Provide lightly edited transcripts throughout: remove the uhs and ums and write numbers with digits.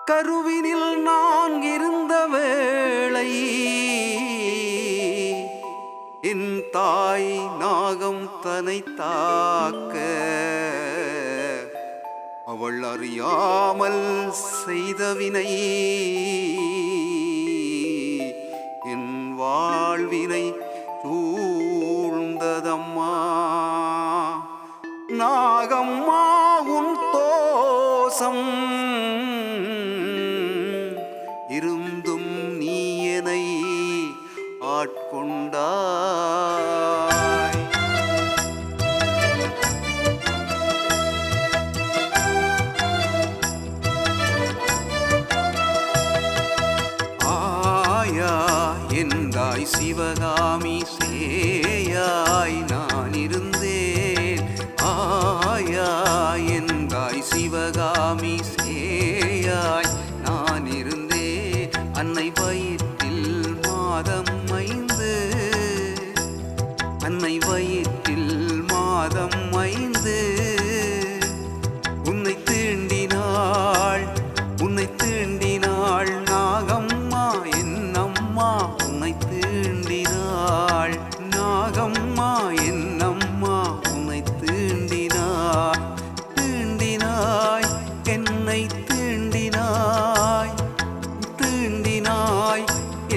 கருவினில் நான் இருந்த வேளை என் தாய் நாகம் தனை தாக்க அவள் அறியாமல் செய்தவினை என் வாழ்வினை சூழ்ந்ததம்மா. நாகம்மா உன் தோசம் இருந்தும் நீ என்னை ஆட்கொண்டாய். ஆயா என்றாய் சிவகாமி சேயாய் நான் இருந்தேன். ஆயா என்றாய் சிவகாமி சேயாய் நான் இருந்தேன். அன்னை வயிற்றில் மாதம் 5, அன்னை வயிற்றில் மாதம் 5 உன்னை தீண்டினாள், உன்னை தீண்டினாள் நாகம்மா என்னம்மா. உன்னை தீண்டினாள் நாகம்மா என்னம்மா. உன்னை தீண்டினாய், தீண்டினாய் என்னை தீண்டினாய், தீண்டினாய்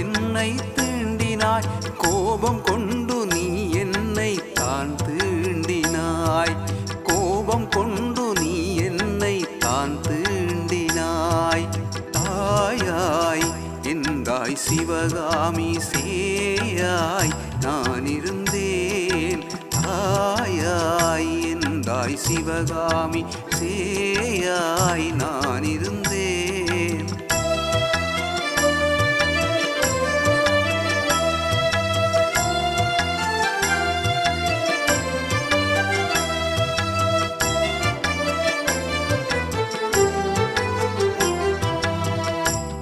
என்னை தீண்டினாய். கோபம் கொண்டு நீ என்னை தான் தீண்டினாய், கோபம் கொண்டு நீ என்னை தான் தீண்டினாய். தாயாய் என்றாய் சிவகாமி சேயாய் நான் இருந்தேன். தாயாய் என்றாய் சிவகாமி சேயாய் நான் இருந்தேன்.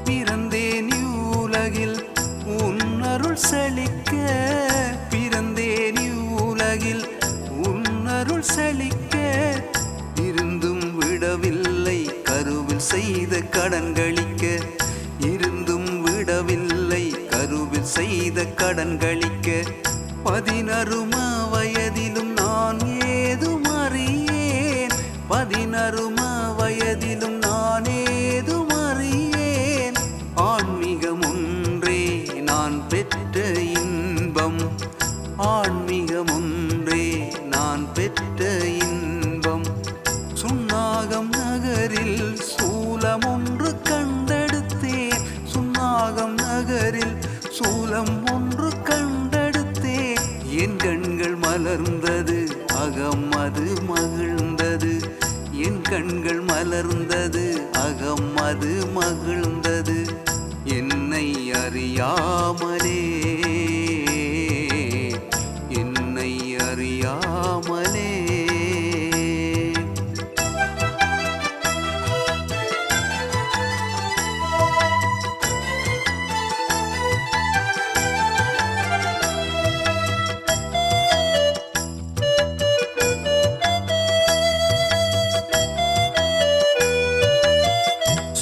பிறந்தேன் உலகில் உன்னருள் செழிக்க, பிறந்தேன் உலகில் உன்னருள் செழிக்க. இருந்தும் விடவில்லை கருவில் செய்த கடன் கழிக்க, இருந்தும் விடவில்லை கருவில் செய்த கடன் கழிக்க. 16 வயதிலும் நான் ஏதும் அறியேன், 16 வயதிலும் நான் ஏதும் அறியேன். ஆன்மீகம் ஒன்றே நான் பெற்ற இன்பம், ஆன்மீகம் ஒன்றே நான் பெற்ற இன்பம். சுன்னாகம் நகரில் சூலம் ஒன்று கண்டெடுத்தேன், சுன்னாகம் நகரில் சூலம் ஒன்று கண்டெடுத்தேன். என் கண்கள் மலர்ந்தது அகம் அது மகிழ்ந்தது, என் கண்கள் மலர்ந்தது அகம் அது மகிழ்ந்தது. என்னை அறியாமலே, என்னை அறியாமலே.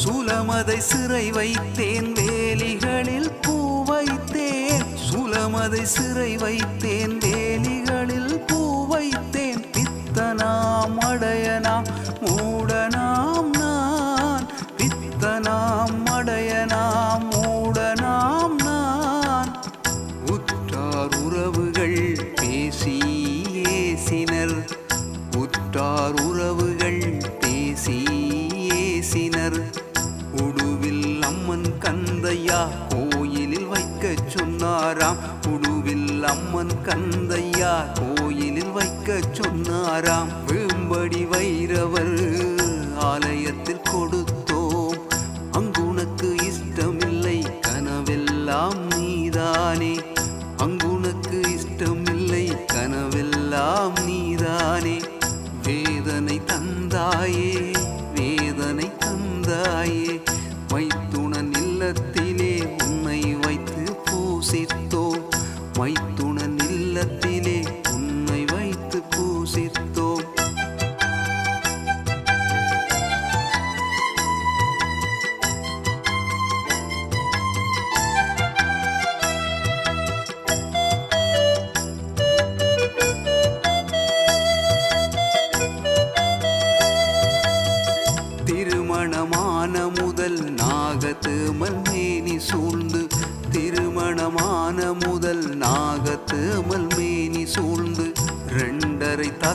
சுலமதை சிறை வைத்தேன் வேலிகளில் பூ வைத்தேன், சுலமதை சிறை வைத்தேன் வேலிகளில் பூ வைத்தேன். பித்தனாம் அடையனாம் மூடனாம் நான், பித்தனாம் அடையனாம் மூடனாம் நான். உற்றார் உறவுகள் பேசி ஏசினர், உற்றார் உறவுகள் பேசி ஏசினர். உடுவில் அம்மன் கந்தையா கோயிலில் வைக்க சொன்னாராம், உடுவில் அம்மன் கந்தையா கோயிலில் வைக்க சொன்னாராம். வேம்படி வைரவர் ஆலயத்தில் கொடுத்தோம், அங்குனக்கு இஷ்டமில்லை கனவெல்லாம் நீதானே, அங்குனக்கு இஷ்டமில்லை கனவெல்லாம் நீதானே. வேதனை தந்தாயே, வேதனை தந்தாயே. மைத்துணன் இல்லத்திலே உன்னை வைத்து பூசித்தோம், மைத்துணன் இல்லத்திலே உன்னை வைத்து பூசித்தோம்.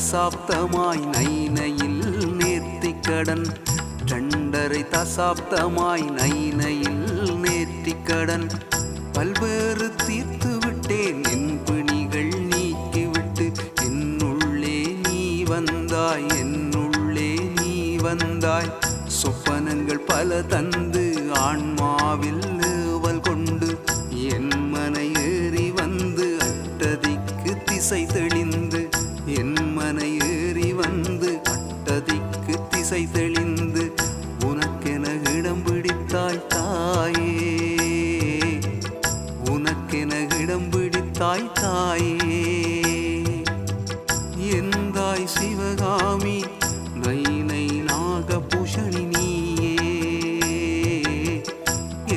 தசாப்தமாய் நைனையில் நேர்த்திக்கடன் 2.5 தசாப்தமாய் நைனையில் நேர்த்திக்கடன் பல்வேறு தீர்த்து விட்டேன் என் பிணிகள் நீக்கிவிட்டு என்னுள்ளே நீ வந்தாய் என்னுள்ளே நீ வந்தாய் சொப்பனங்கள் பல தந்து ஆன்மாவில் ஏவல் கொண்டு என் மனை ஏறி வந்து அட்டதிக்கு திசை தெளிந்து என் மனை ஏறி வந்து அட்டதிக்கு திசை தெளிந்து உனக்கென இடம் பிடித்தாய் தாயே உனக்கென இடம் பிடித்தாய் தாயே எந்தாய் சிவகாமி நைனை நாகபூஷணி நீயே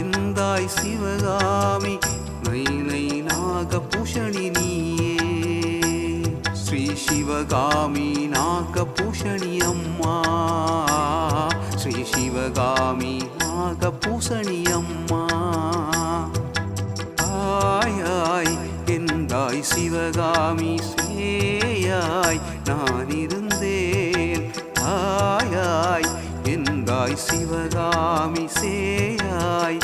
எந்தாய் சிவகாமி நைனை நாகபூஷணி நீயே ஸ்ரீ சிவகாமி நாகபூஷணி அம்மா ஸ்ரீ சிவகாமி நாகபூஷணி அம்மா ஆயாய் எந்தாய் சிவகாமி சேயாய் நான் இருந்தேன் ஆயாய் எந்தாய் சிவகாமி சேயாய்